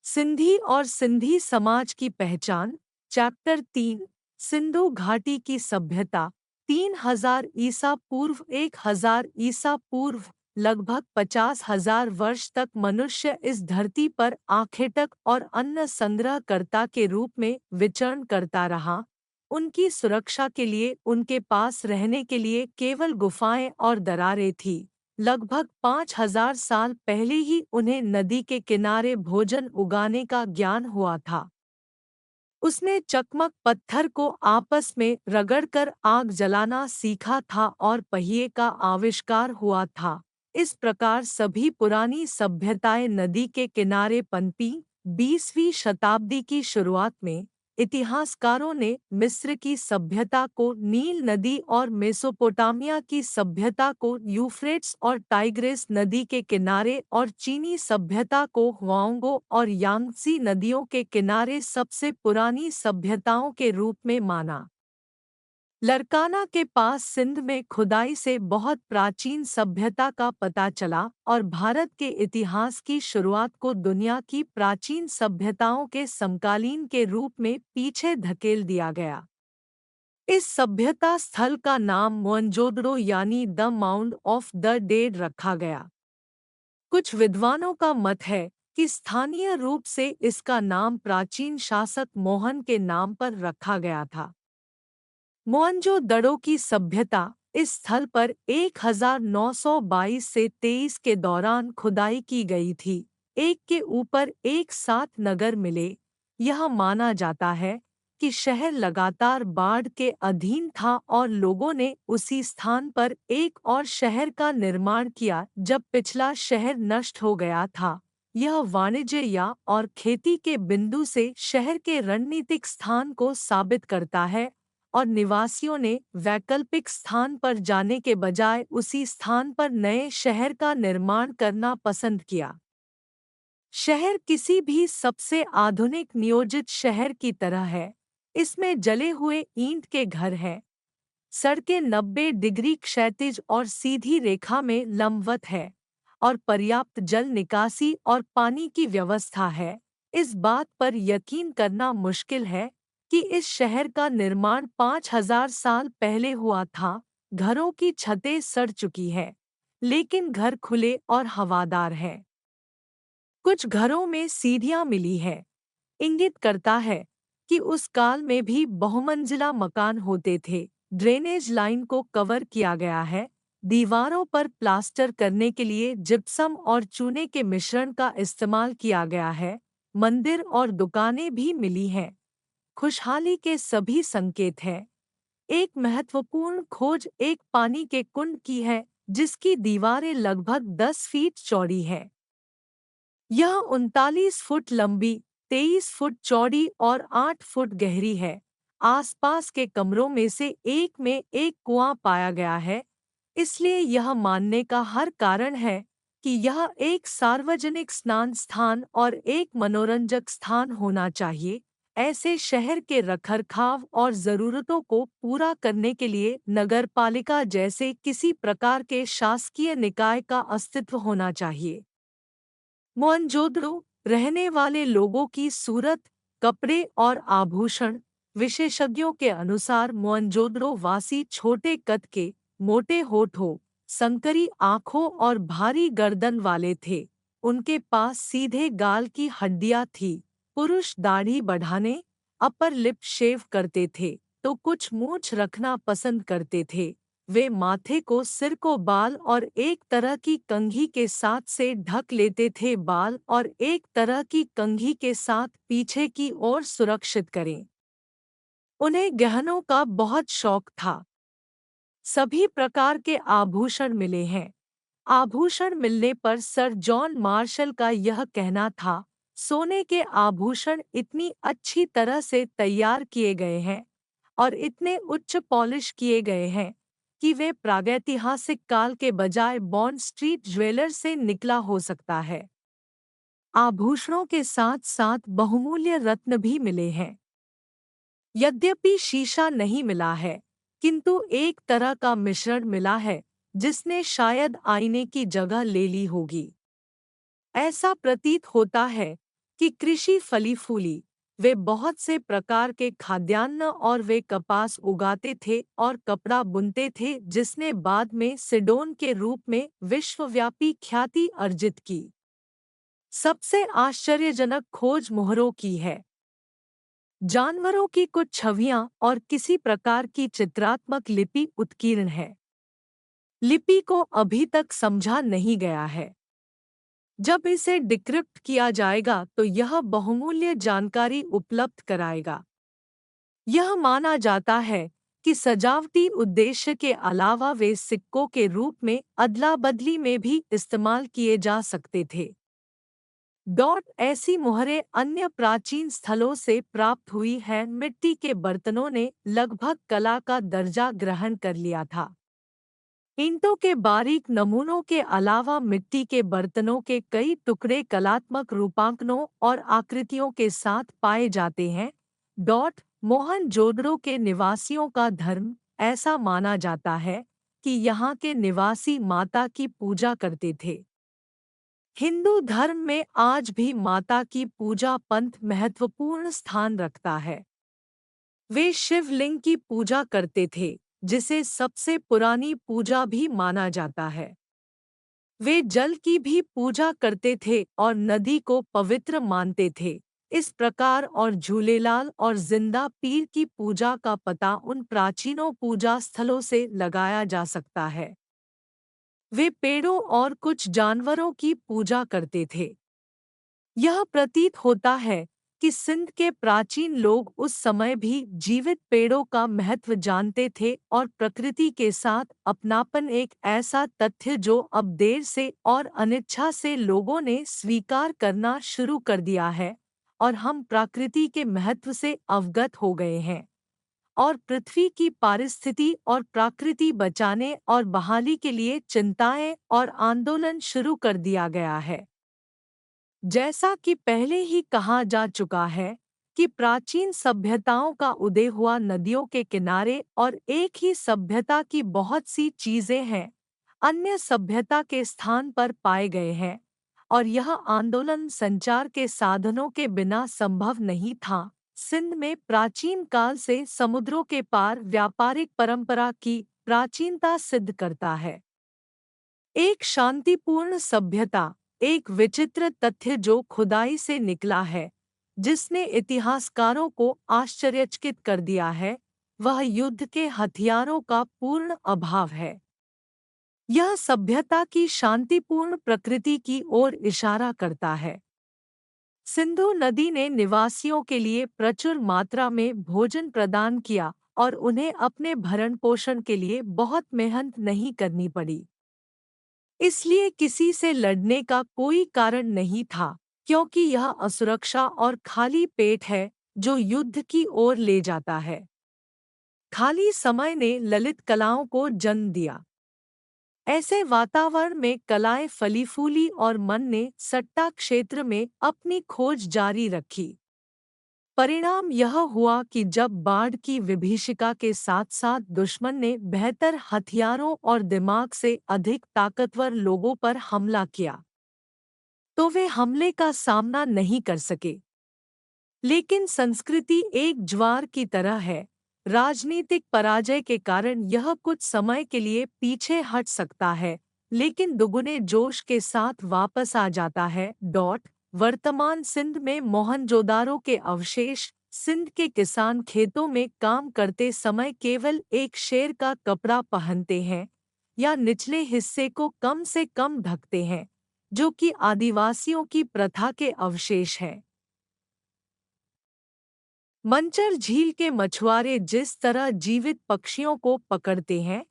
सिंधी और सिंधी समाज की पहचान। चैप्टर 3। सिंधु घाटी की सभ्यता। 3000 ईसा पूर्व 1000 ईसा पूर्व। लगभग 50,000 वर्ष तक मनुष्य इस धरती पर आखेटक और अन्न संग्रहकर्ता के रूप में विचरण करता रहा। उनकी सुरक्षा के लिए उनके पास रहने के लिए केवल गुफाएं और दरारें थीं। लगभग 5,000 साल पहले ही उन्हें नदी के किनारे भोजन उगाने का ज्ञान हुआ था। उसने चकमक पत्थर को आपस में रगड़कर आग जलाना सीखा था और पहिए का आविष्कार हुआ था। इस प्रकार सभी पुरानी सभ्यताएं नदी के किनारे पनपी। 20वीं शताब्दी की शुरुआत में इतिहासकारों ने मिस्र की सभ्यता को नील नदी और मेसोपोटामिया की सभ्यता को यूफ्रेट्स और टाइग्रिस नदी के किनारे और चीनी सभ्यता को हुआंगो और यांगत्सी नदियों के किनारे सबसे पुरानी सभ्यताओं के रूप में माना। लरकाना के पास सिंध में खुदाई से बहुत प्राचीन सभ्यता का पता चला और भारत के इतिहास की शुरुआत को दुनिया की प्राचीन सभ्यताओं के समकालीन के रूप में पीछे धकेल दिया गया। इस सभ्यता स्थल का नाम मोहनजोदड़ो यानी the mound of the dead रखा गया। कुछ विद्वानों का मत है कि स्थानीय रूप से इसका नाम प्राचीन शासक मोहन के नाम पर रखा गया था। मोहनजोदड़ो की सभ्यता इस स्थल पर 1922 से 23 के दौरान खुदाई की गई थी। एक के ऊपर एक 7 नगर मिले। यह माना जाता है कि शहर लगातार बाढ़ के अधीन था और लोगों ने उसी स्थान पर एक और शहर का निर्माण किया जब पिछला शहर नष्ट हो गया था। यह वाणिज्य या और खेती के बिंदु से शहर के रणनीतिक स्थान को साबित करता है और निवासियों ने वैकल्पिक स्थान पर जाने के बजाय उसी स्थान पर नए शहर का निर्माण करना पसंद किया। शहर किसी भी सबसे आधुनिक नियोजित शहर की तरह है। इसमें जले हुए ईंट के घर हैं। सड़कें 90 डिग्री क्षैतिज और सीधी रेखा में लंबवत है और पर्याप्त जल निकासी और पानी की व्यवस्था है। इस बात पर यकीन करना मुश्किल है कि इस शहर का निर्माण 5,000 साल पहले हुआ था। घरों की छतें सड़ चुकी है, लेकिन घर खुले और हवादार हैं। कुछ घरों में सीढ़ियां मिली है, इंगित करता है कि उस काल में भी बहुमंजिला मकान होते थे। ड्रेनेज लाइन को कवर किया गया है। दीवारों पर प्लास्टर करने के लिए जिप्सम और चूने के मिश्रण का इस्तेमाल किया गया है। मंदिर और दुकानें भी मिली हैं। खुशहाली के सभी संकेत हैं। एक महत्वपूर्ण खोज एक पानी के कुंड की है जिसकी दीवारें लगभग 10 फीट चौड़ी हैं। यह 39 फुट लंबी, 23 फुट चौड़ी और 8 फुट गहरी है। आसपास के कमरों में से एक में एक कुआं पाया गया है, इसलिए यह मानने का हर कारण है कि यह एक सार्वजनिक स्नान स्थान और एक मनोरंजक स्थान होना चाहिए। ऐसे शहर के रखरखाव और ज़रूरतों को पूरा करने के लिए नगरपालिका जैसे किसी प्रकार के शासकीय निकाय का अस्तित्व होना चाहिए। मोहनजोदड़ो रहने वाले लोगों की सूरत, कपड़े और आभूषण। विशेषज्ञों के अनुसार मोहनजोदड़ो वासी छोटे कद के, मोटे होठों, संकरी आँखों और भारी गर्दन वाले थे। उनके पास सीधे गाल की हड्डियां थीं। पुरुष दाढ़ी बढ़ाने, अपर लिप शेव करते थे, तो कुछ मूंछ रखना पसंद करते थे। वे माथे को सिर को बाल और एक तरह की कंघी के साथ से ढक लेते थे, बाल और एक तरह की कंघी के साथ पीछे की ओर सुरक्षित करें। उन्हें गहनों का बहुत शौक था। सभी प्रकार के आभूषण मिले हैं। आभूषण मिलने पर सर जॉन मार्शल का यह कहना था, सोने के आभूषण इतनी अच्छी तरह से तैयार किए गए हैं और इतने उच्च पॉलिश किए गए हैं कि वे प्रागैतिहासिक काल के बजाय बॉन्ड स्ट्रीट ज्वेलर से निकला हो सकता है। आभूषणों के साथ साथ बहुमूल्य रत्न भी मिले हैं। यद्यपि शीशा नहीं मिला है, किंतु एक तरह का मिश्रण मिला है जिसने शायद आईने की जगह ले ली होगी। ऐसा प्रतीत होता है कि कृषि फली फूली। वे बहुत से प्रकार के खाद्यान्न और वे कपास उगाते थे और कपड़ा बुनते थे, जिसने बाद में सिडोन के रूप में विश्वव्यापी ख्याति अर्जित की। सबसे आश्चर्यजनक खोज मोहरों की है। जानवरों की कुछ छवियां और किसी प्रकार की चित्रात्मक लिपि उत्कीर्ण है। लिपि को अभी तक समझा नहीं गया है। जब इसे डिक्रिप्ट किया जाएगा तो यह बहुमूल्य जानकारी उपलब्ध कराएगा। यह माना जाता है कि सजावटी उद्देश्य के अलावा वे सिक्कों के रूप में अदला बदली में भी इस्तेमाल किए जा सकते थे। ऐसी मुहरें अन्य प्राचीन स्थलों से प्राप्त हुई हैं। मिट्टी के बर्तनों ने लगभग कला का दर्जा ग्रहण कर लिया था। ईंटों के बारीक नमूनों के अलावा मिट्टी के बर्तनों के कई टुकड़े कलात्मक और आकृतियों के साथ पाए जाते हैं। मोहनजोदड़ो के निवासियों का धर्म, ऐसा माना जाता है कि यहाँ के निवासी माता की पूजा करते थे। हिंदू धर्म में आज भी माता की पूजा पंथ महत्वपूर्ण स्थान रखता है। वे शिवलिंग की पूजा करते थे, जिसे सबसे पुरानी पूजा भी माना जाता है। वे जल की भी पूजा करते थे और नदी को पवित्र मानते थे। इस प्रकार और झूलेलाल और जिंदा पीर की पूजा का पता उन प्राचीनों पूजा स्थलों से लगाया जा सकता है। वे पेड़ों और कुछ जानवरों की पूजा करते थे। यह प्रतीत होता है कि सिंध के प्राचीन लोग उस समय भी जीवित पेड़ों का महत्व जानते थे और प्रकृति के साथ अपनापन, एक ऐसा तथ्य जो अब देर से और अनिच्छा से लोगों ने स्वीकार करना शुरू कर दिया है, और हम प्रकृति के महत्व से अवगत हो गए हैं और पृथ्वी की पारिस्थिति और प्रकृति बचाने और बहाली के लिए चिंताएं और आंदोलन शुरू कर दिया गया है। जैसा कि पहले ही कहा जा चुका है कि प्राचीन सभ्यताओं का उदय हुआ नदियों के किनारे और एक ही सभ्यता की बहुत सी चीजें हैं अन्य सभ्यता के स्थान पर पाए गए हैं, और यह आंदोलन संचार के साधनों के बिना संभव नहीं था। सिंध में प्राचीन काल से समुद्रों के पार व्यापारिक परंपरा की प्राचीनता सिद्ध करता है। एक शांतिपूर्ण सभ्यता, एक विचित्र तथ्य जो खुदाई से निकला है, जिसने इतिहासकारों को आश्चर्यचकित कर दिया है, वह युद्ध के हथियारों का पूर्ण अभाव है। यह सभ्यता की शांतिपूर्ण प्रकृति की ओर इशारा करता है। सिंधु नदी ने निवासियों के लिए प्रचुर मात्रा में भोजन प्रदान किया और उन्हें अपने भरण पोषण के लिए बहुत मेहनत नहीं करनी पड़ी। इसलिए किसी से लड़ने का कोई कारण नहीं था, क्योंकि यह असुरक्षा और खाली पेट है जो युद्ध की ओर ले जाता है। खाली समय ने ललित कलाओं को जन्म दिया। ऐसे वातावरण में कलाएं फली फूली और मन ने सट्टा क्षेत्र में अपनी खोज जारी रखी। परिणाम यह हुआ कि जब बाढ़ की विभीषिका के साथ साथ दुश्मन ने बेहतर हथियारों और दिमाग से अधिक ताकतवर लोगों पर हमला किया, तो वे हमले का सामना नहीं कर सके। लेकिन संस्कृति एक ज्वार की तरह है, राजनीतिक पराजय के कारण यह कुछ समय के लिए पीछे हट सकता है, लेकिन दुगुने जोश के साथ वापस आ जाता है। वर्तमान सिंध में मोहनजोदारो के अवशेष सिंध के किसान खेतों में काम करते समय केवल एक शेर का कपड़ा पहनते हैं या निचले हिस्से को कम से कम ढकते हैं, जो कि आदिवासियों की प्रथा के अवशेष हैं। मंचर झील के मछुआरे जिस तरह जीवित पक्षियों को पकड़ते हैं,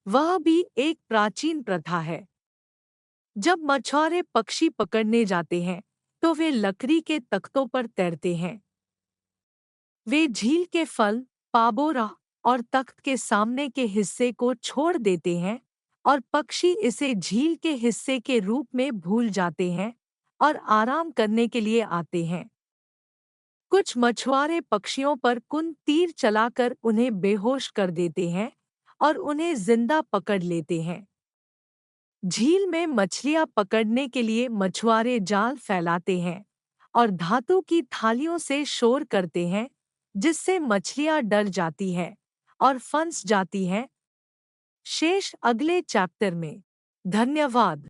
वह भी एक प्राचीन प्रथा है। जब मछुआरे पक्षी पकड़ने जाते हैं तो वे लकड़ी के तख्तों पर तैरते हैं। वे झील के फल, पाबोरा और तख्त के सामने के हिस्से को छोड़ देते हैं और पक्षी इसे झील के हिस्से के रूप में भूल जाते हैं और आराम करने के लिए आते हैं। कुछ मछुआरे पक्षियों पर तीर चलाकर उन्हें बेहोश कर देते हैं और उन्हें जिंदा पकड़ लेते हैं। झील में मछलियां पकड़ने के लिए मछुआरे जाल फैलाते हैं और धातु की थालियों से शोर करते हैं, जिससे मछलियां डर जाती हैं और फंस जाती हैं। शेष अगले चैप्टर में। धन्यवाद।